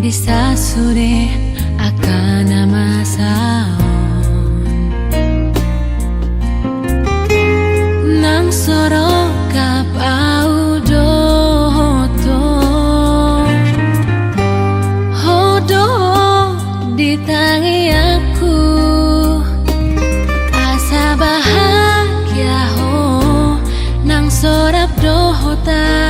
Disa sude akan nama saon nang soro kap audo hodo ditangi aku asa bahagia ho nang sorap dohota.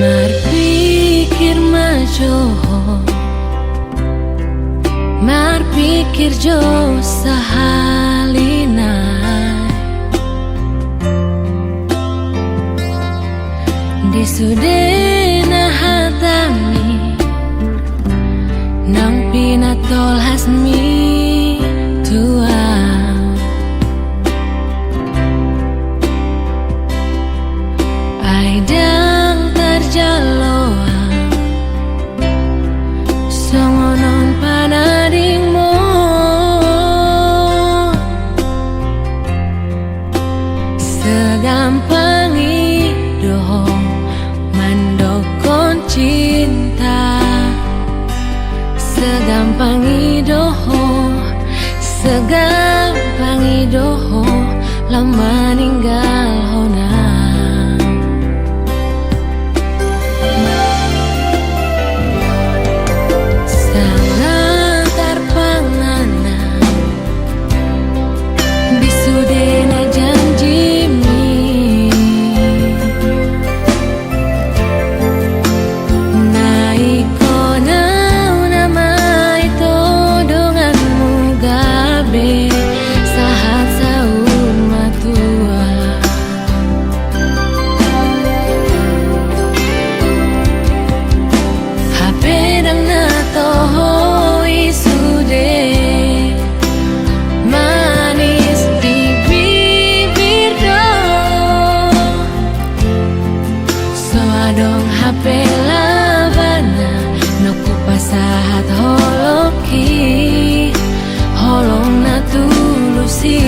Marpikir majoho, marpikir jo sahalina, disudena hatami, nang pinatol hasmi tua. Aidang terjaloa, songonon panadingmo, segampang idoh mandokon cinta, segampang idoh, segampang idoh lama ninggal hona. Dong HP lavana, noku pasahat holoki, holong na tulusi.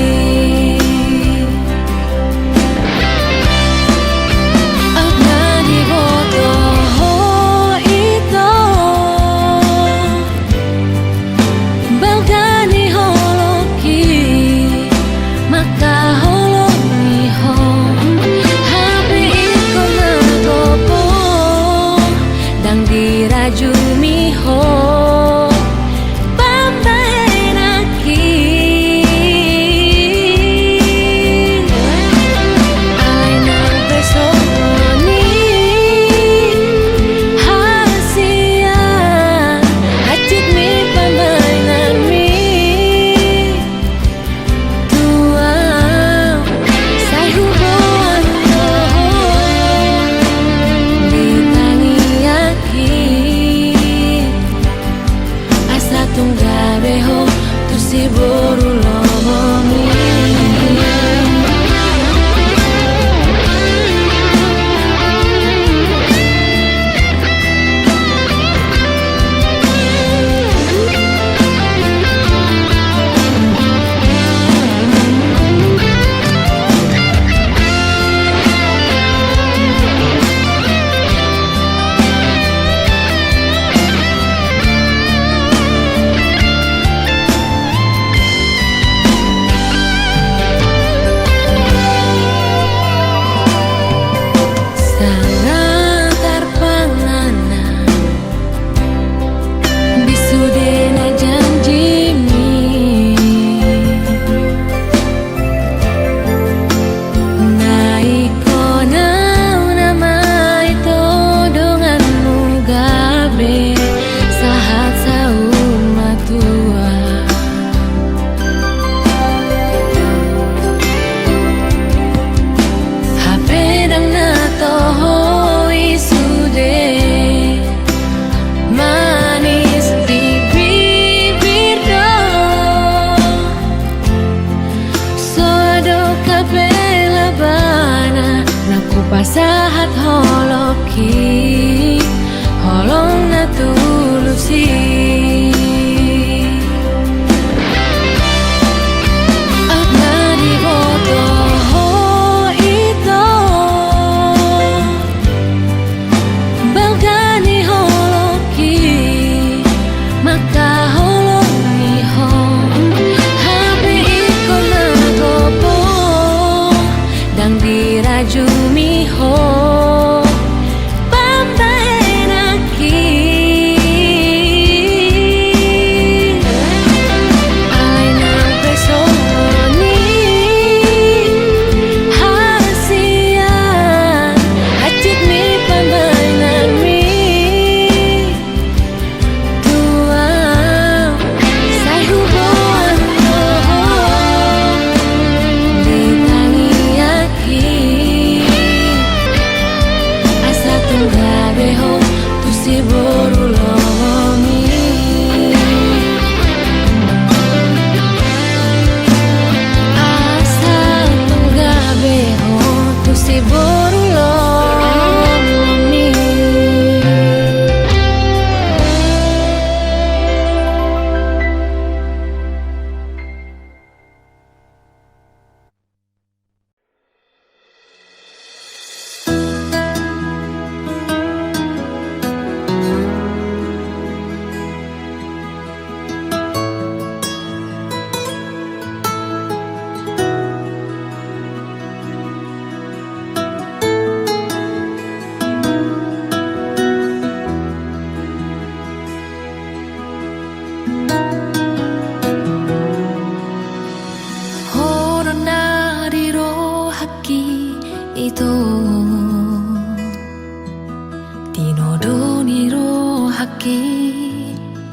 Tinodo niro haki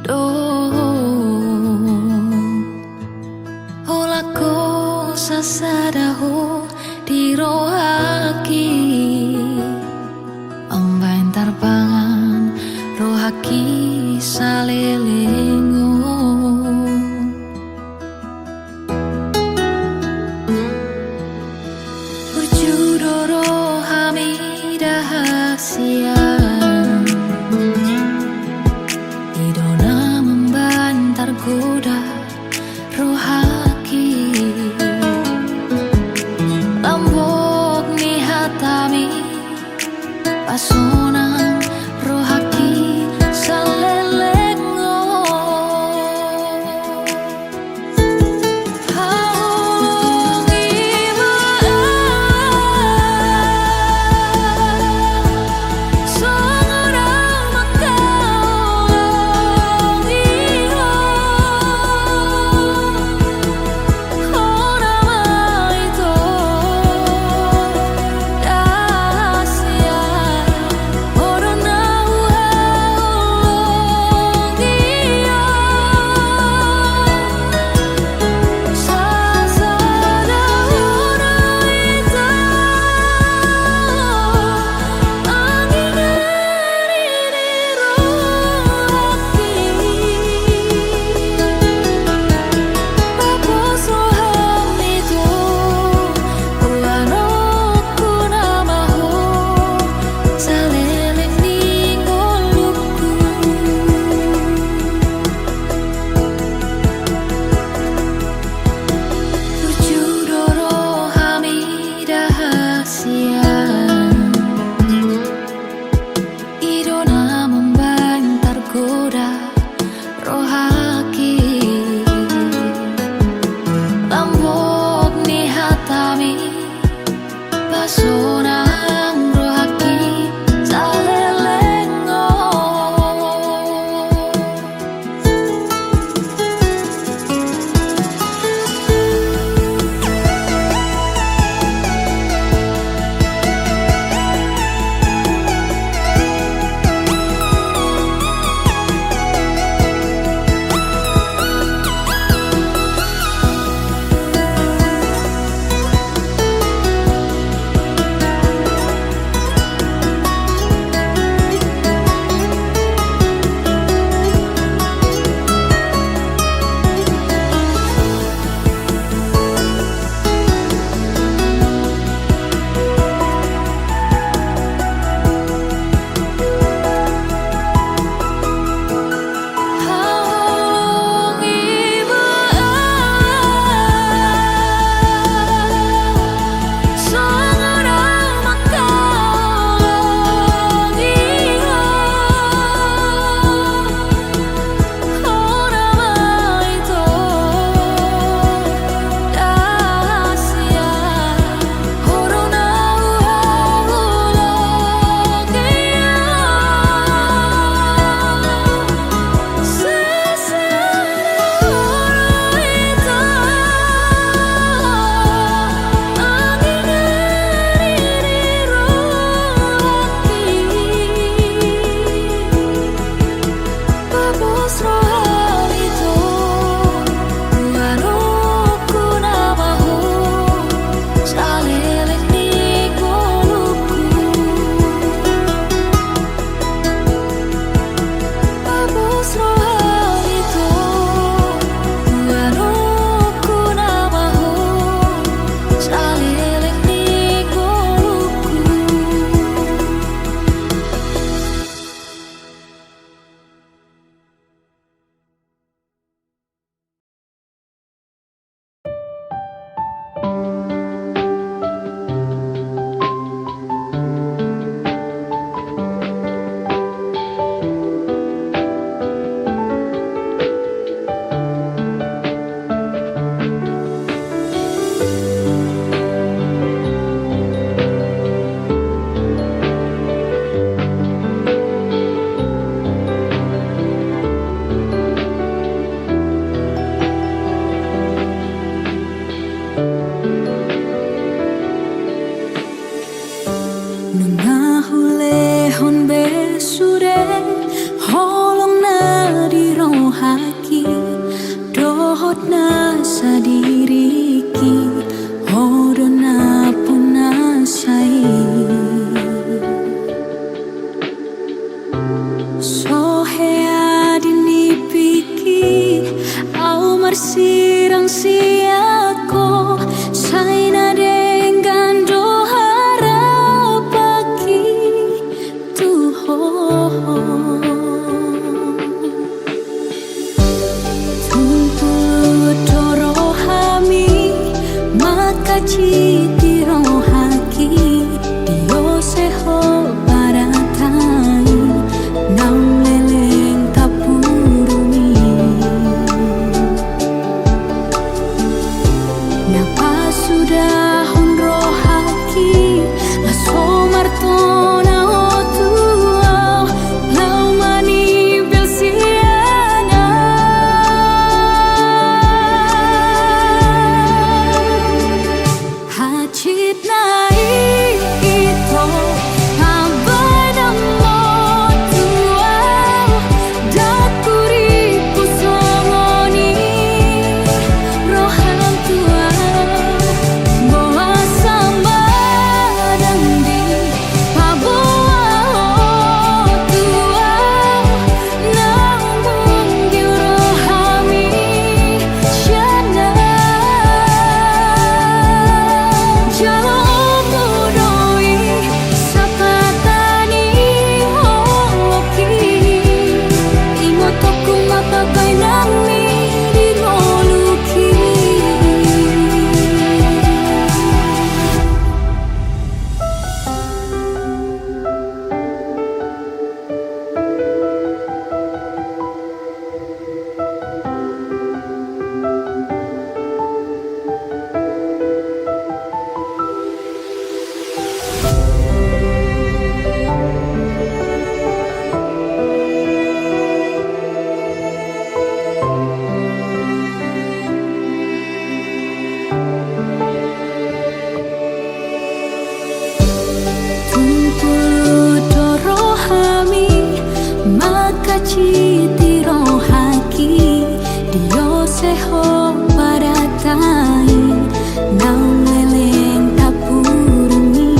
do Holako sasadaho diro haki Ambain tarpangan rohaki salelengo Urjudoro hamidah hasia Idona Sohea dinipiki au marsirang siako saina dengan dohara pagi tuho tumpul dorohami maka citi rohaki dio seho baratai nang leleng tapurumi napa sudah honro haki laso martona otuau lau mani belsiana hacit nai ito abai namo tuau dakuri pusongoni rohan tuau boa samba dandi paboa tuau nambung di rohami syana jalo mudoi sapatani holoki imotoku mapapai nami dinoluki tumpul dorohami maka citi rohaki dio seho baratai nang leleng tapurumi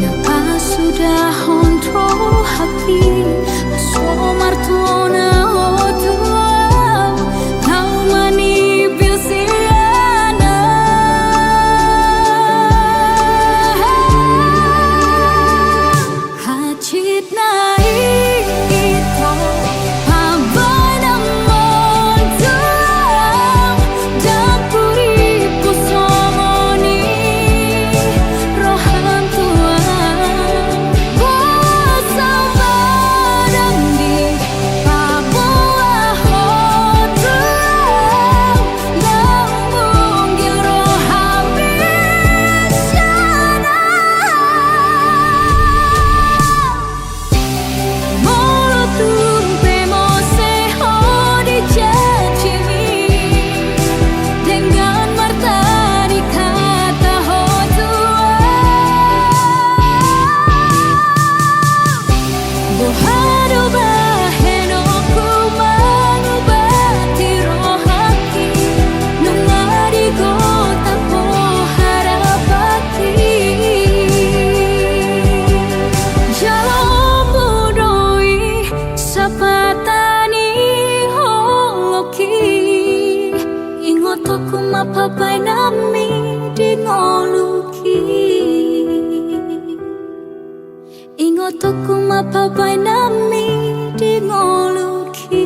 napa sudah honro haki aso martona otuau lau mani bilsiana hacit nai ito abai namo tuau dakuri pusongoni rohan tuau boa samba dandi paboa tuau lambung di rohami syana Molotun pemoseho dicacimi dengan marta dikata hotua bohado bahenoku mengobati rohaki nungari gota poharapaki jalo mudoi sapatani holoki ingotoku mapapai nami dingoluki ingotoku mapapai nami dingoluki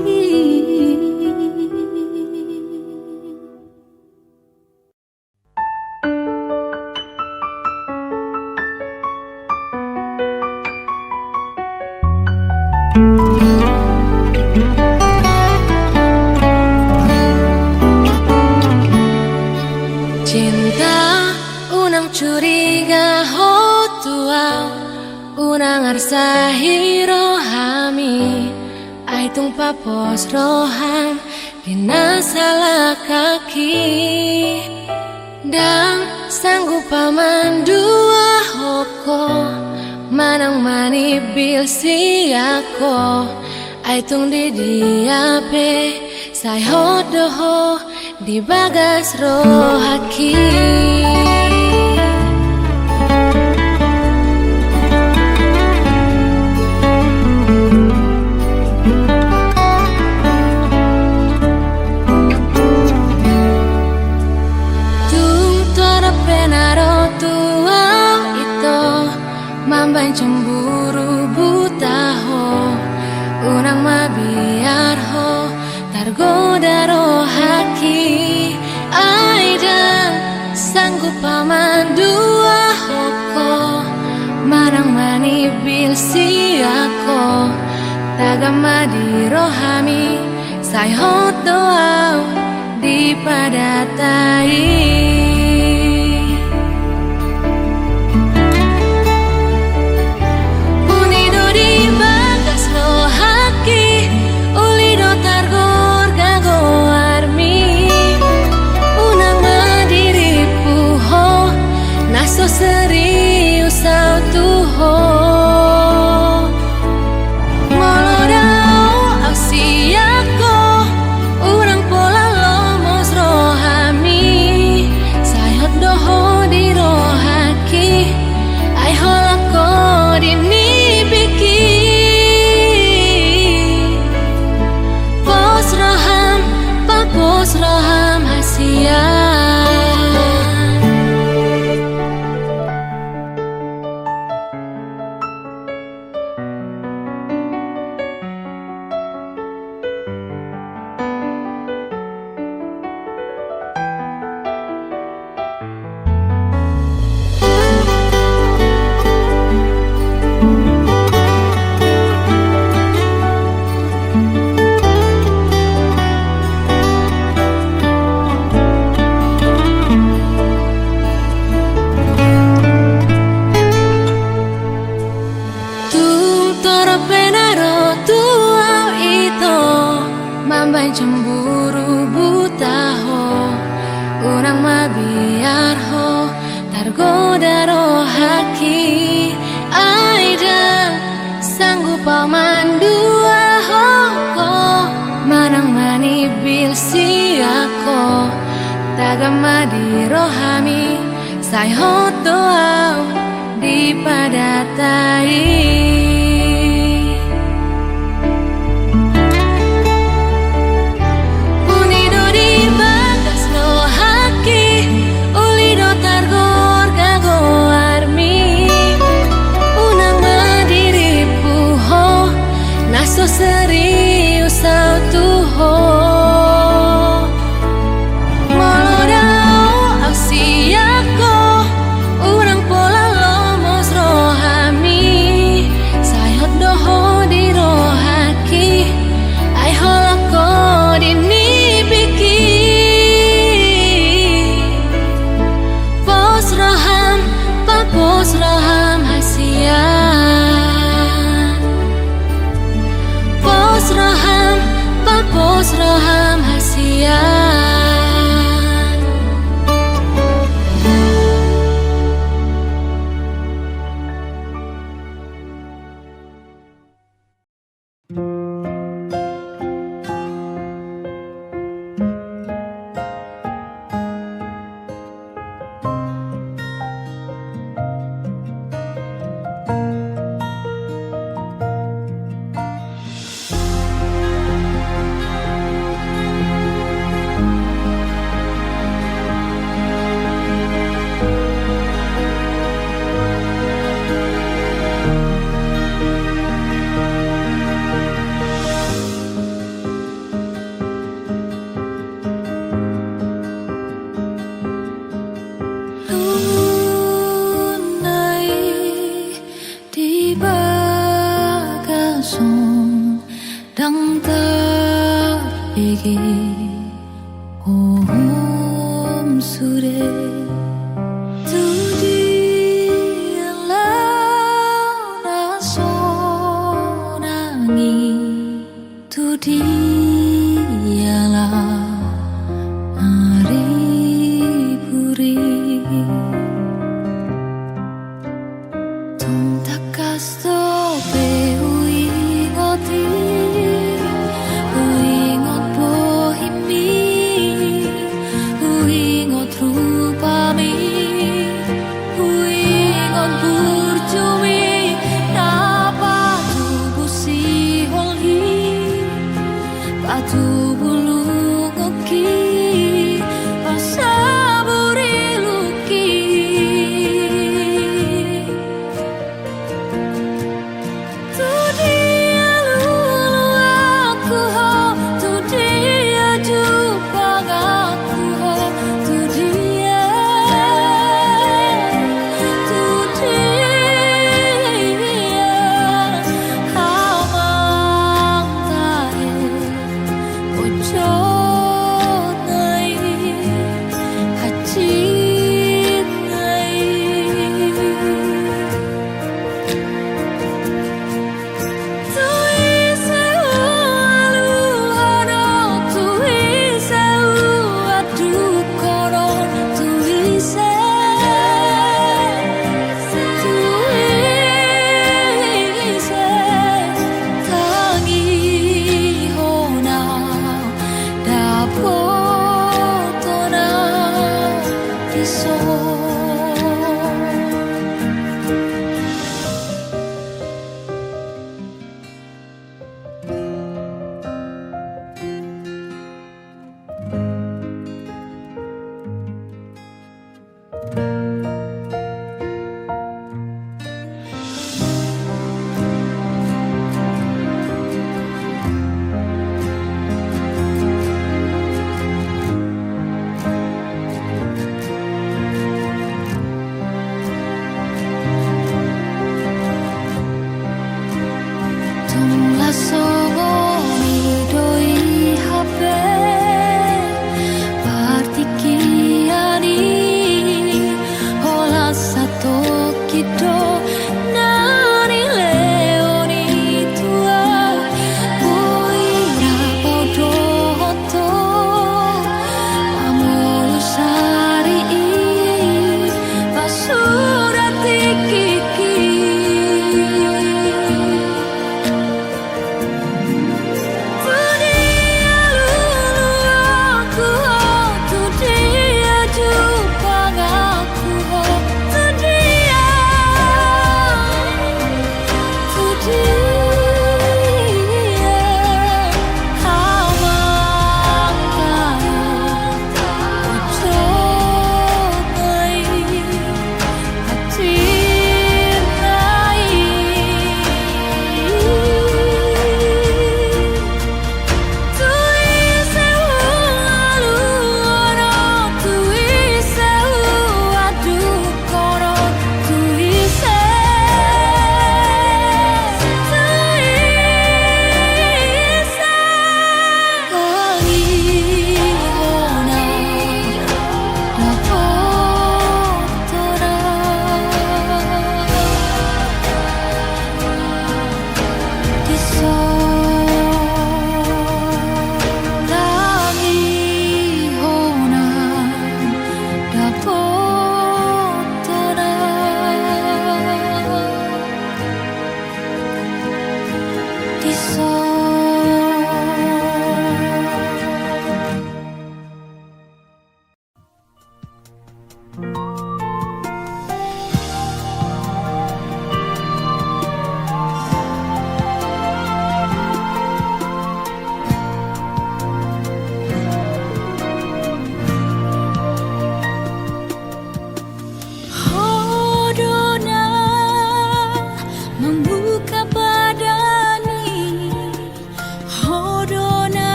cinta unang curiga hotuau unang arsahi rohami aitung papos rohan dina salah kaki dan sanggup paman dua hoko manang mani bil siako aitung di diape sai hodoho di bagas rohaki Mamban cemburu buta ho, unang mabiar ho, tergoda rohaki. Aidan sanggup paman dua hoko, manang manibil siako, tagama di rohami, say hot doa di padatai. Serius au ho, molodao au siako, urang pola lomos rohami, sayot doho di rohaki, ai holako di nibiki. Pos roham, papos roham hasia. Mamban cemburu buta ho, unang mabiar ho, tergoda rohaki. Aidan sanggup paman dua hoko, manang manibil siako, tagama di rohami, say hot doa di padatai. Serius au ho, molodao au siako, urang pola lomos rohami, sayot doho di rohaki, ai holako di nibiki. Pos roham, papos roham hasia. Pos roham, papos roham hasia. Dang ta ege om sure tu dia la so nangi tu dia la ari puri tum takasto be ui ngoti ui ngot bohi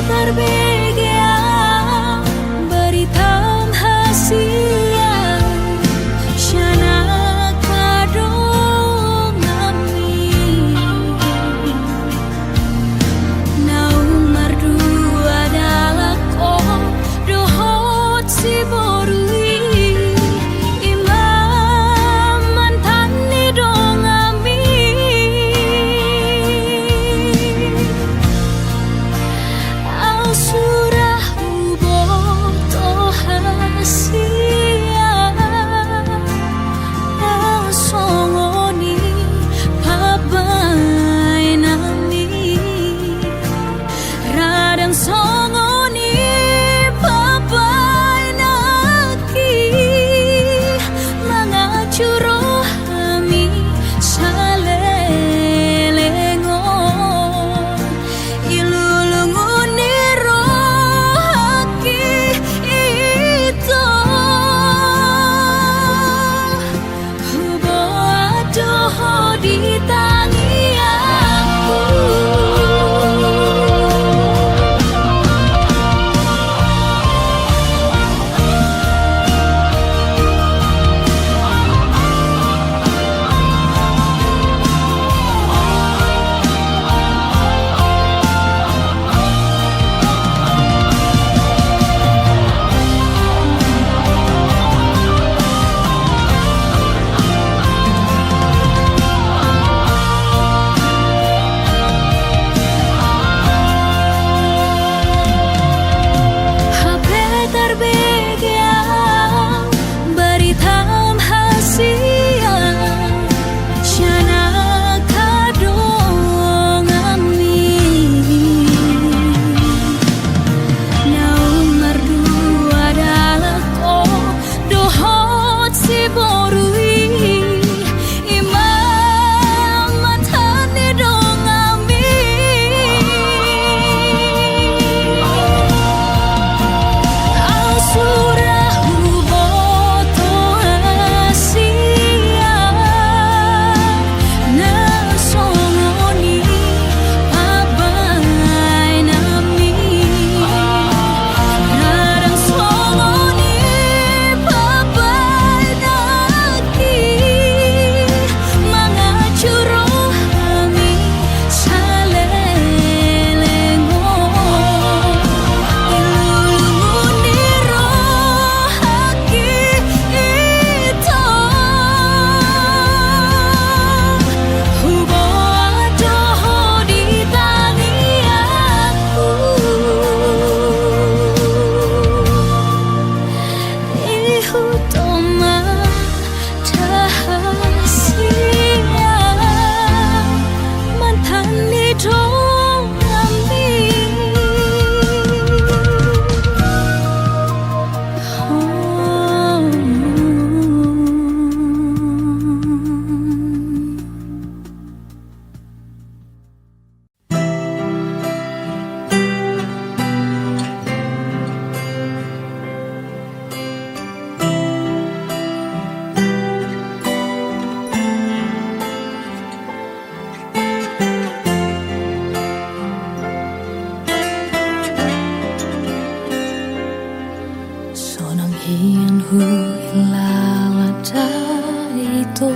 terbegea beritam hasia syana kadong ami naung mardu adalah ko dohot si borui imam mantan ni dong ami au surah uboto hasia au songoni pabai nami radang songoni pabai naki mangacuro hami salelengon ilulunguni rohaki itu hubo adoh di tangi aku. HP terbegea beritam hasia syana kadong ami naung mardu adalah ko dohot si borui imam matani dong ami au surah uboto hasia na songoni pabai nami radang songoni pabai naki mangacuro hami salelengon ilulunguni rohaki itu hubo adoh di tangi aku ihu toma rahasia mantan ni dong ami sonang hian hu ilala daito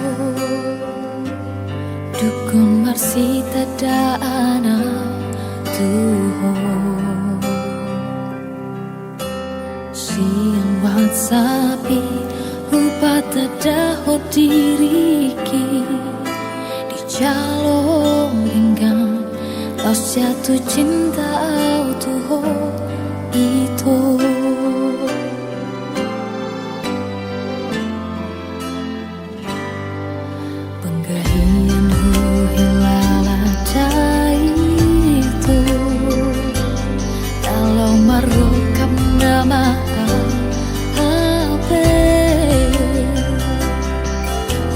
dukun marsita daana tuho siang whatsapi rupa tadaho diriki di jalong enggan laus jatuh cinta au tuho itu penggahian hu hilala itu kalau marukam nama ape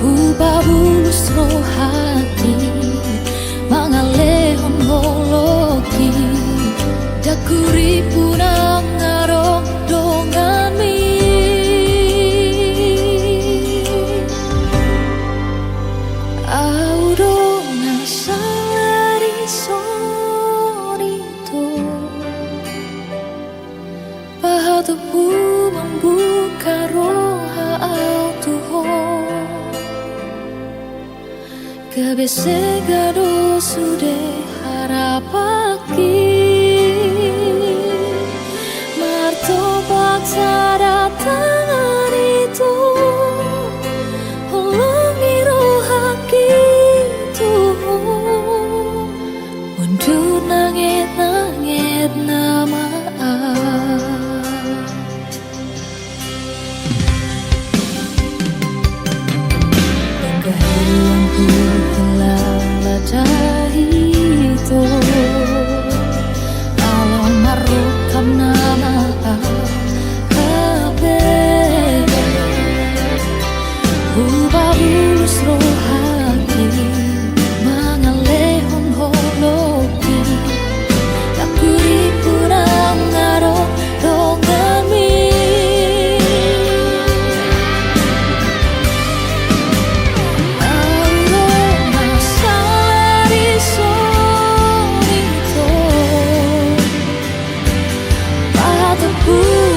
hubabulus rohati mangalehon holoki dakuri punang ngarong dongami audong nasari sonito Padaku membuka roha au Tuhan, Kebesegado sude harapaki martopak sadatangan itu holongi rohaki Tuhan mundur nangit nama itu alam marukam nama kabe ubah bulus rohaki mangalehon holoki takuri punang ngaro dongami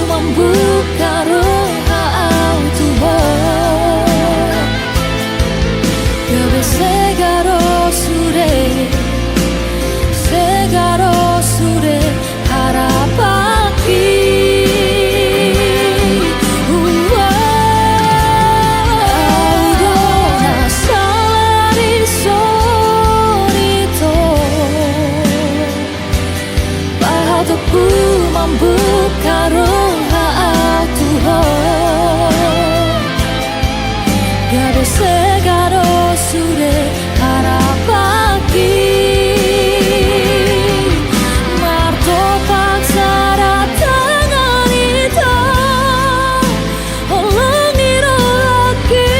membuka roha au Tuhan, Kebesegado sude harapaki Audona salari sonito padaku membuka roha Kebesegado sude harapaki martopak sadatangan itu holongi rohaki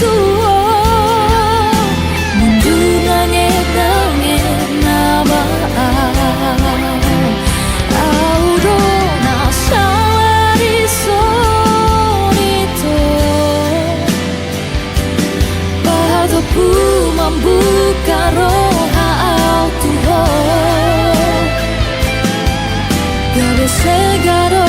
Tuhan mundur nangit nama Audona salari sonito padaku membuka roha au Tuhan, Kebesegado